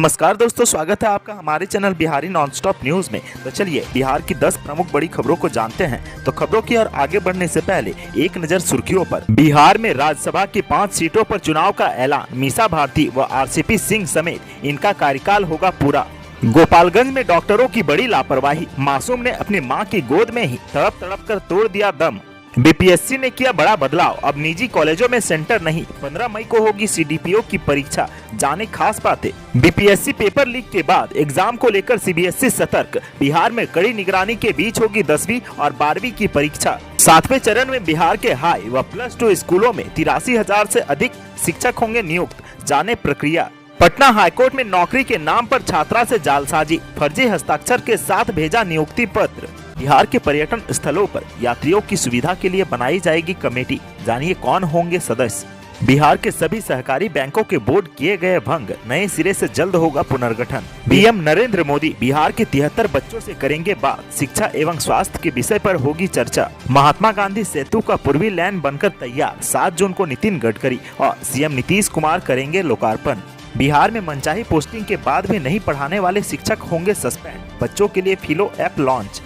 नमस्कार दोस्तों, स्वागत है आपका हमारे चैनल बिहारी नॉनस्टॉप न्यूज में। तो चलिए बिहार की 10 प्रमुख बड़ी खबरों को जानते हैं। तो खबरों की ओर आगे बढ़ने से पहले एक नजर सुर्खियों पर। बिहार में राज्यसभा की 5 सीटों पर चुनाव का ऐलान। मीसा भारती व आरसीपी सिंह समेत इनका कार्यकाल होगा पूरा। गोपालगंज में डॉक्टरों की बड़ी लापरवाही। मासूम ने अपनी मां की गोद में ही तड़प तड़प कर तोड़ दिया दम। बीपीएससी ने किया बड़ा बदलाव, अब निजी कॉलेजों में सेंटर नहीं। 15 मई को होगी सीडीपीओ की परीक्षा, जाने खास बातें। बीपीएससी पेपर लीक के बाद एग्जाम को लेकर सीबीएसई सतर्क। बिहार में कड़ी निगरानी के बीच होगी 10वीं और 12वीं की परीक्षा। 7वें चरण में बिहार के हाई व +2 स्कूलों में 83,000 से अधिक शिक्षक होंगे नियुक्त, जाने प्रक्रिया। पटना हाईकोर्ट में नौकरी के नाम पर छात्रा से जालसाजी, फर्जी हस्ताक्षर के साथ भेजा नियुक्ति पत्र। बिहार के पर्यटन स्थलों पर यात्रियों की सुविधा के लिए बनाई जाएगी कमेटी, जानिए कौन होंगे सदस्य। बिहार के सभी सहकारी बैंकों के बोर्ड किए गए भंग, नए सिरे से जल्द होगा पुनर्गठन। पीएम नरेंद्र मोदी बिहार के 73 बच्चों से करेंगे बात, शिक्षा एवं स्वास्थ्य के विषय पर होगी चर्चा। महात्मा गांधी सेतु का पूर्वी लैन बनकर तैयार, 7 जून को नितिन गडकरी और सीएम नीतीश कुमार करेंगे लोकार्पण। बिहार में मनचाही पोस्टिंग के बाद भी नहीं पढ़ाने वाले शिक्षक होंगे सस्पेंड, बच्चों के लिए फिलो ऐप लॉन्च।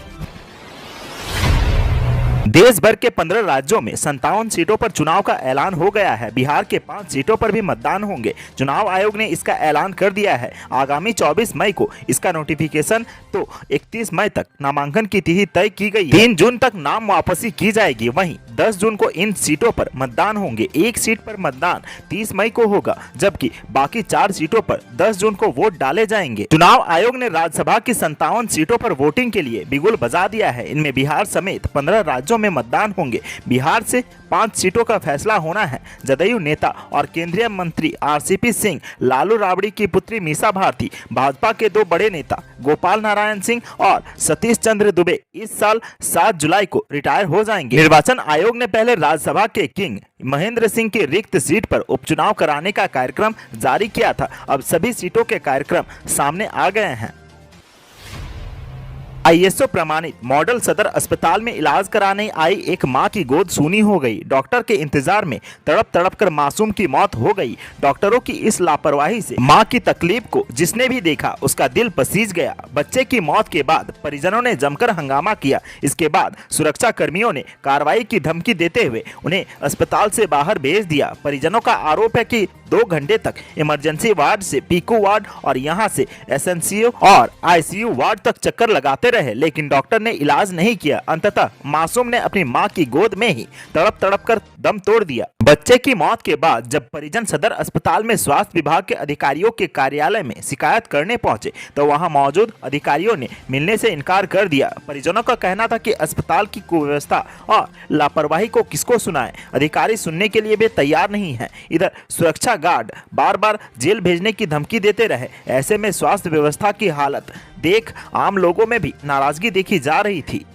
देश भर के 15 राज्यों में 57 सीटों पर चुनाव का ऐलान हो गया है। बिहार के 5 सीटों पर भी मतदान होंगे। चुनाव आयोग ने इसका ऐलान कर दिया है। आगामी 24 मई को इसका नोटिफिकेशन, तो 31 मई तक नामांकन की तिथि तय की गई है। 3 जून तक नाम वापसी की जाएगी। वहीं 10 जून को इन सीटों पर मतदान होंगे। एक सीट पर मतदान 30 मई को होगा, जबकि बाकी 4 सीटों पर 10 जून को वोट डाले जाएंगे। चुनाव आयोग ने राज्यसभा की 57 सीटों पर वोटिंग के लिए बिगुल बजा दिया है। इनमें बिहार समेत 15 राज्यों में मतदान होंगे। बिहार से 5 सीटों का फैसला होना है। जदयू नेता और केंद्रीय मंत्री आरसीपी सिंह, लालू राबड़ी की पुत्री मीसा भारती, भाजपा के 2 बड़े नेता गोपाल नारायण सिंह और सतीश चंद्र दुबे इस साल 7 जुलाई को रिटायर हो जाएंगे। निर्वाचन आयोग ने पहले राज्यसभा के किंग महेंद्र सिंह की रिक्त सीट पर उपचुनाव कराने का कार्यक्रम जारी किया था। अब सभी सीटों के कार्यक्रम सामने आ गए हैं। आईएसओ प्रमाणित मॉडल सदर अस्पताल में इलाज कराने आई एक मां की गोद सूनी हो गई। डॉक्टर के इंतजार में तड़प तड़प कर मासूम की मौत हो गई। डॉक्टरों की इस लापरवाही से मां की तकलीफ को जिसने भी देखा उसका दिल पसीज गया। बच्चे की मौत के बाद परिजनों ने जमकर हंगामा किया। इसके बाद सुरक्षा कर्मियों ने कार्रवाई की धमकी देते हुए उन्हें अस्पताल से बाहर भेज दिया। परिजनों का आरोप है कि 2 घंटे तक इमरजेंसी वार्ड से पीकू वार्ड और यहां से एसएनसीयू और आईसीयू वार्ड तक चक्कर लगाते रहे, लेकिन डॉक्टर ने इलाज नहीं किया। अंततः मासूम ने अपनी मां की गोद में ही तड़प तड़प कर दम तोड़ दिया। बच्चे की मौत के बाद जब परिजन सदर अस्पताल में स्वास्थ्य विभाग के अधिकारियों के कार्यालय में शिकायत करने पहुंचे तो वहां मौजूद अधिकारियों ने मिलने से इनकार कर दिया। परिजनों का कहना था कि अस्पताल की कुव्यवस्था और लापरवाही को किसको सुनाएं, अधिकारी सुनने के लिए भी तैयार नहीं है। इधर सुरक्षा गार्ड बार बार जेल भेजने की धमकी देते रहे। ऐसे में स्वास्थ्य व्यवस्था की हालत देख आम लोगों में भी नाराजगी देखी जा रही थी।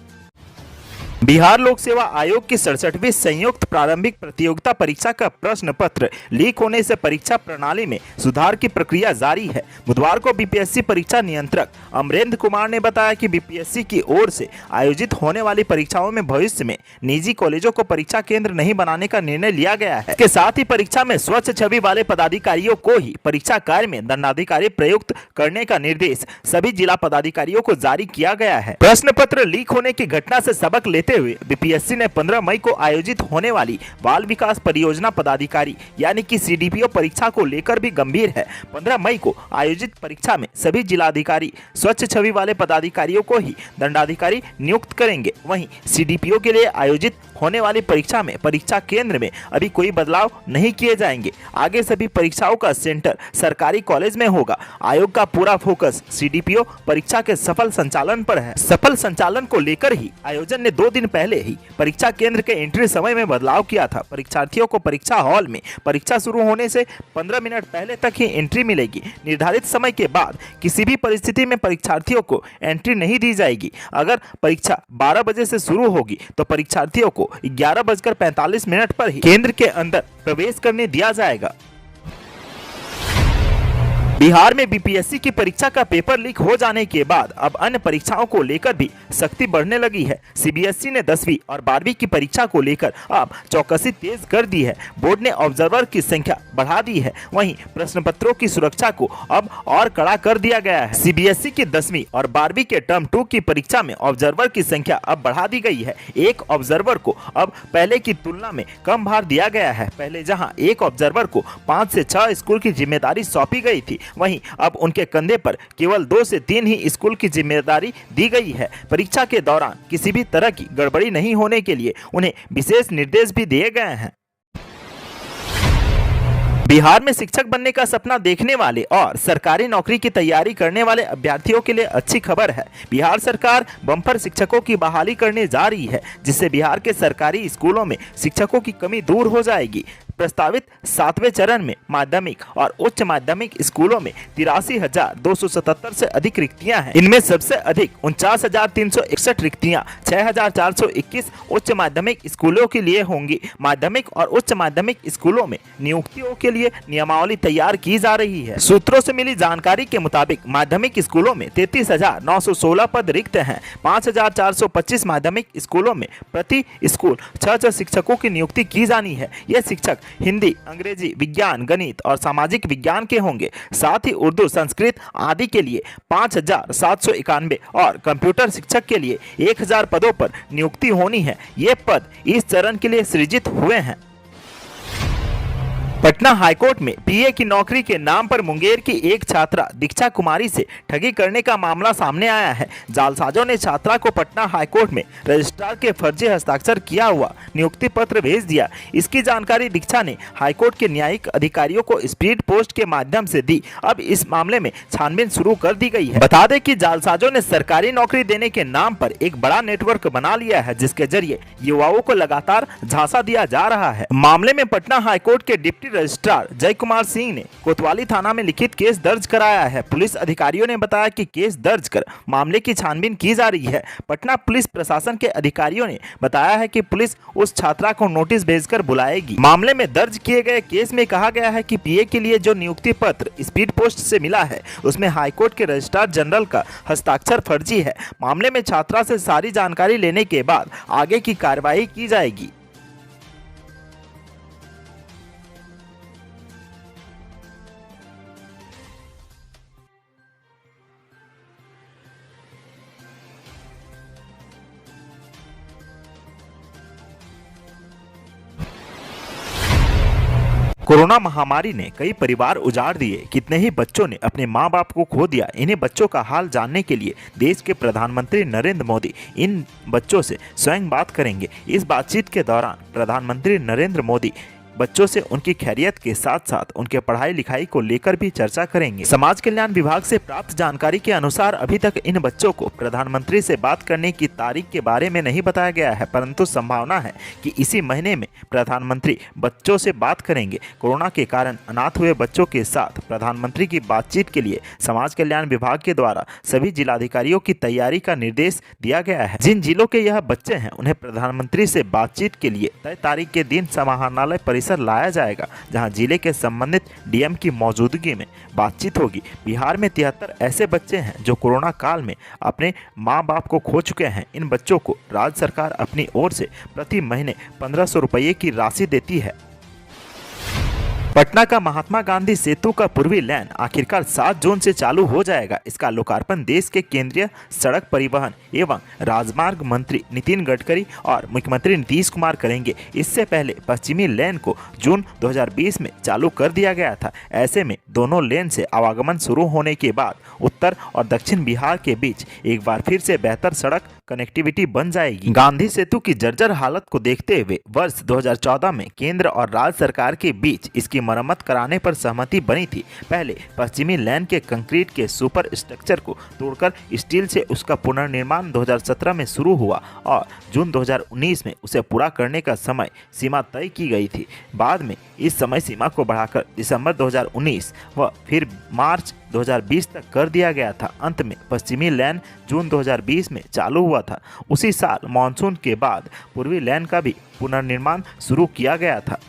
बिहार लोक सेवा आयोग की 67वीं संयुक्त प्रारंभिक प्रतियोगिता परीक्षा का प्रश्न पत्र लीक होने से परीक्षा प्रणाली में सुधार की प्रक्रिया जारी है। बुधवार को बीपीएससी परीक्षा नियंत्रक अमरेंद्र कुमार ने बताया कि बीपीएससी की ओर से आयोजित होने वाली परीक्षाओं में भविष्य में निजी कॉलेजों को परीक्षा केंद्र नहीं बनाने का निर्णय लिया गया है। इसके साथ ही परीक्षा में स्वच्छ छवि वाले पदाधिकारियों को ही परीक्षा कार्य में दंडाधिकारी प्रयुक्त करने का निर्देश सभी जिला पदाधिकारियों को जारी किया गया है। प्रश्न पत्र लीक होने की घटना से सबक लेते हुए बीपीएससी ने 15 मई को आयोजित होने वाली बाल विकास परियोजना पदाधिकारी यानी कि सीडीपीओ परीक्षा को लेकर भी गंभीर है। 15 मई को आयोजित परीक्षा में सभी जिलाधिकारी स्वच्छ छवि वाले पदाधिकारियों को ही दंडाधिकारी नियुक्त करेंगे। वहीं सीडीपीओ के लिए आयोजित होने वाली परीक्षा में परीक्षा केंद्र में अभी कोई बदलाव नहीं किए जाएंगे। आगे सभी परीक्षाओं का सेंटर सरकारी कॉलेज में होगा। आयोग का पूरा फोकस सीडीपीओ परीक्षा के सफल संचालन पर है। सफल संचालन को लेकर ही आयोजन ने 2 दिन पहले ही परीक्षा केंद्र के एंट्री समय में बदलाव किया था। परीक्षार्थियों को परीक्षा हॉल में परीक्षा शुरू होने से 15 मिनट पहले तक ही एंट्री मिलेगी। निर्धारित समय के बाद किसी भी परिस्थिति में परीक्षार्थियों को एंट्री नहीं दी जाएगी। अगर परीक्षा 12 बजे से शुरू होगी तो परीक्षार्थियों को 11:45 पर ही केंद्र के अंदर प्रवेश करने दिया जाएगा। बिहार में बीपीएससी की परीक्षा का पेपर लीक हो जाने के बाद अब अन्य परीक्षाओं को लेकर भी सख्ती बढ़ने लगी है। सीबीएसई ने 10वीं और 12वीं की परीक्षा को लेकर अब चौकसी तेज कर दी है। बोर्ड ने ऑब्जर्वर की संख्या बढ़ा दी है। वहीं प्रश्न पत्रों की सुरक्षा को अब और कड़ा कर दिया गया है। सीबीएसई की 10वीं और 12वीं के टर्म 2 की परीक्षा में ऑब्जर्वर की संख्या अब बढ़ा दी गई है। एक ऑब्जर्वर को अब पहले की तुलना में कम भार दिया गया है। पहले जहां एक ऑब्जर्वर को 5 से 6 स्कूल की जिम्मेदारी सौंपी गई थी, वहीं अब उनके कंधे पर केवल 2 से 3 ही स्कूल की जिम्मेदारी दी गई है। परीक्षा के दौरान किसी भी तरह की गड़बड़ी नहीं होने के लिए उन्हें विशेष निर्देश भी दिए गए हैं। बिहार में शिक्षक बनने का सपना देखने वाले और सरकारी नौकरी की तैयारी करने वाले अभ्यर्थियों के लिए अच्छी खबर है। बिहार सरकार बम्पर शिक्षकों की बहाली करने जा रही है, जिससे बिहार के सरकारी स्कूलों में शिक्षकों की कमी दूर हो जाएगी। प्रस्तावित 7वें चरण में माध्यमिक और उच्च माध्यमिक स्कूलों में 83,277 से अधिक रिक्तियां हैं। इनमें सबसे अधिक 49,361 रिक्तियां 6,421 उच्च माध्यमिक स्कूलों के लिए होंगी। माध्यमिक और उच्च माध्यमिक स्कूलों में नियुक्तियों के लिए नियमावली तैयार की जा रही है। सूत्रों से मिली जानकारी के मुताबिक माध्यमिक स्कूलों में 33,916 पद रिक्त हैं। 5,425 माध्यमिक स्कूलों में प्रति स्कूल 6 शिक्षकों की नियुक्ति की जानी है। यह शिक्षक हिंदी, अंग्रेजी, विज्ञान, गणित और सामाजिक विज्ञान के होंगे। साथ ही उर्दू, संस्कृत आदि के लिए 5,791 और कंप्यूटर शिक्षक के लिए 1,000 पदों पर नियुक्ति होनी है। ये पद इस चरण के लिए सृजित हुए हैं। पटना हाईकोर्ट में पीए की नौकरी के नाम पर मुंगेर की एक छात्रा दीक्षा कुमारी से ठगी करने का मामला सामने आया है। जालसाजों ने छात्रा को पटना हाईकोर्ट में रजिस्ट्रार के फर्जी हस्ताक्षर किया हुआ नियुक्ति पत्र भेज दिया। इसकी जानकारी दीक्षा ने हाईकोर्ट के न्यायिक अधिकारियों को स्पीड पोस्ट के माध्यम से दी। अब इस मामले में छानबीन शुरू कर दी गई है। बता दें कि जालसाजों ने सरकारी नौकरी देने के नाम पर एक बड़ा नेटवर्क बना लिया है, जिसके जरिए युवाओं को लगातार झांसा दिया जा रहा है। मामले में पटना हाईकोर्ट के डिप्टी रजिस्ट्रार जय कुमार सिंह ने कोतवाली थाना में लिखित केस दर्ज कराया है। पुलिस अधिकारियों ने बताया कि केस दर्ज कर मामले की छानबीन की जा रही है। पटना पुलिस प्रशासन के अधिकारियों ने बताया है कि पुलिस उस छात्रा को नोटिस भेजकर बुलाएगी। मामले में दर्ज किए गए केस में कहा गया है कि पीए के लिए जो नियुक्ति पत्र स्पीड पोस्ट से मिला है, उसमें हाईकोर्ट के रजिस्ट्रार जनरल का हस्ताक्षर फर्जी है। मामले में छात्रा से सारी जानकारी लेने के बाद आगे की कार्रवाई की जाएगी। कोरोना महामारी ने कई परिवार उजाड़ दिए। कितने ही बच्चों ने अपने मां बाप को खो दिया। इन्हीं बच्चों का हाल जानने के लिए देश के प्रधानमंत्री नरेंद्र मोदी इन बच्चों से स्वयं बात करेंगे। इस बातचीत के दौरान प्रधानमंत्री नरेंद्र मोदी बच्चों से उनकी खैरियत के साथ साथ उनके पढ़ाई लिखाई को लेकर भी चर्चा करेंगे। समाज कल्याण विभाग से प्राप्त जानकारी के अनुसार अभी तक इन बच्चों को प्रधानमंत्री से बात करने की तारीख के बारे में नहीं बताया गया है, परंतु संभावना है कि इसी महीने में प्रधानमंत्री बच्चों से बात करेंगे। कोरोना के कारण अनाथ हुए बच्चों के साथ प्रधानमंत्री की बातचीत के लिए समाज कल्याण विभाग के द्वारा सभी जिलाधिकारियों की तैयारी का निर्देश दिया गया है। जिन जिलों के यह बच्चे हैं, उन्हें प्रधानमंत्री से बातचीत के लिए तय तारीख के दिन समाहरणालय लाया जाएगा, जहां जिले के संबंधित डीएम की मौजूदगी में बातचीत होगी। बिहार में 73 ऐसे बच्चे हैं जो कोरोना काल में अपने मां बाप को खो चुके हैं। इन बच्चों को राज्य सरकार अपनी ओर से प्रति महीने 1500 रुपये की राशि देती है। पटना का महात्मा गांधी सेतु का पूर्वी लेन आखिरकार 7 जून से चालू हो जाएगा। इसका लोकार्पण देश के केंद्रीय सड़क परिवहन एवं राजमार्ग मंत्री नितिन गडकरी और मुख्यमंत्री नीतीश कुमार करेंगे। इससे पहले पश्चिमी लेन को जून 2020 में चालू कर दिया गया था। ऐसे में दोनों लेन से आवागमन शुरू होने के बाद उत्तर और दक्षिण बिहार के बीच एक बार फिर से बेहतर सड़क कनेक्टिविटी बन जाएगी। गांधी सेतु की जर्जर हालत को देखते हुए वर्ष 2014 में केंद्र और राज्य सरकार के बीच इसकी मरम्मत कराने पर सहमति बनी थी। पहले पश्चिमी लेन के कंक्रीट के सुपर स्ट्रक्चर को तोड़कर स्टील से उसका पुनर्निर्माण 2017 में शुरू हुआ और जून 2019 में उसे पूरा करने का समय सीमा तय की गई थी। बाद में इस समय सीमा को बढ़ाकर दिसंबर 2019 व फिर मार्च 2020 तक कर दिया गया था। अंत में पश्चिमी लेन जून 2020 में चालू हुआ था। उसी साल मानसून के बाद पूर्वी लेन का भी पुनर्निर्माण शुरू किया गया था।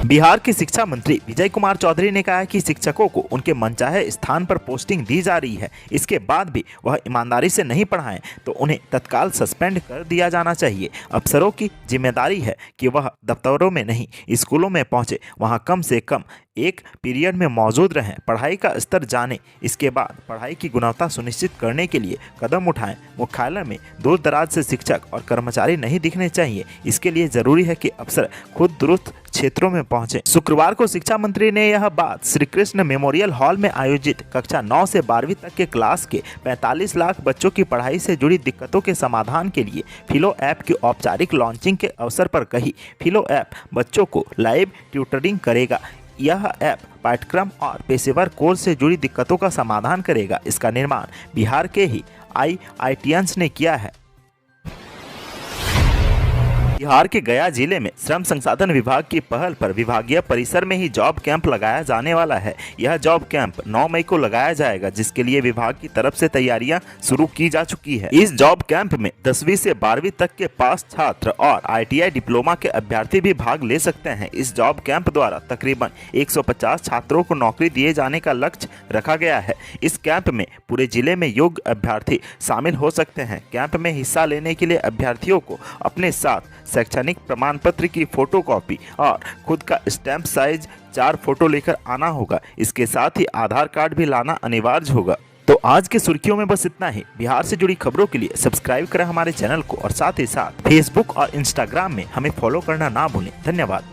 बिहार के शिक्षा मंत्री विजय कुमार चौधरी ने कहा है कि शिक्षकों को उनके मनचाहे स्थान पर पोस्टिंग दी जा रही है, इसके बाद भी वह ईमानदारी से नहीं पढ़ाएं तो उन्हें तत्काल सस्पेंड कर दिया जाना चाहिए। अफसरों की जिम्मेदारी है कि वह दफ्तरों में नहीं स्कूलों में पहुंचे, वहां कम से कम एक पीरियड में मौजूद रहें, पढ़ाई का स्तर जानें, इसके बाद पढ़ाई की गुणवत्ता सुनिश्चित करने के लिए कदम उठाएं। मुख्यालय में दूर दराज से शिक्षक और कर्मचारी नहीं दिखने चाहिए, इसके लिए जरूरी है कि अफसर खुद दुरुस्त क्षेत्रों में पहुंचे। शुक्रवार को शिक्षा मंत्री ने यह बात श्री कृष्ण मेमोरियल हॉल में आयोजित कक्षा 9 से 12वीं तक के क्लास के 45 लाख बच्चों की पढ़ाई से जुड़ी दिक्कतों के समाधान के लिए फिलो ऐप की औपचारिक लॉन्चिंग के अवसर पर कही। फिलो ऐप बच्चों को लाइव ट्यूटरिंग करेगा। यह ऐप पाठ्यक्रम और पेशेवर कोर्स से जुड़ी दिक्कतों का समाधान करेगा। इसका निर्माण बिहार के ही IITians ने किया है। बिहार के गया जिले में श्रम संसाधन विभाग की पहल पर विभागीय परिसर में ही जॉब कैंप लगाया जाने वाला है। यह जॉब कैंप 9 मई को लगाया जाएगा, जिसके लिए विभाग की तरफ से तैयारियां शुरू की जा चुकी है। इस जॉब कैंप में 10वीं से 12वीं तक के पास छात्र और ITI डिप्लोमा के अभ्यर्थी भी भाग ले सकते हैं। इस जॉब कैंप द्वारा तकरीबन 150 छात्रों को नौकरी दिए जाने का लक्ष्य रखा गया है। इस कैंप में पूरे जिले में योग्य अभ्यर्थी शामिल हो सकते हैं। कैंप में हिस्सा लेने के लिए अभ्यर्थियों को अपने साथ शैक्षणिक प्रमाण पत्र की फोटोकॉपी और खुद का स्टैंप साइज 4 फोटो लेकर आना होगा। इसके साथ ही आधार कार्ड भी लाना अनिवार्य होगा। तो आज के सुर्खियों में बस इतना ही। बिहार से जुड़ी खबरों के लिए सब्सक्राइब करें हमारे चैनल को और साथ ही साथ फेसबुक और इंस्टाग्राम में हमें फॉलो करना ना भूलें। धन्यवाद।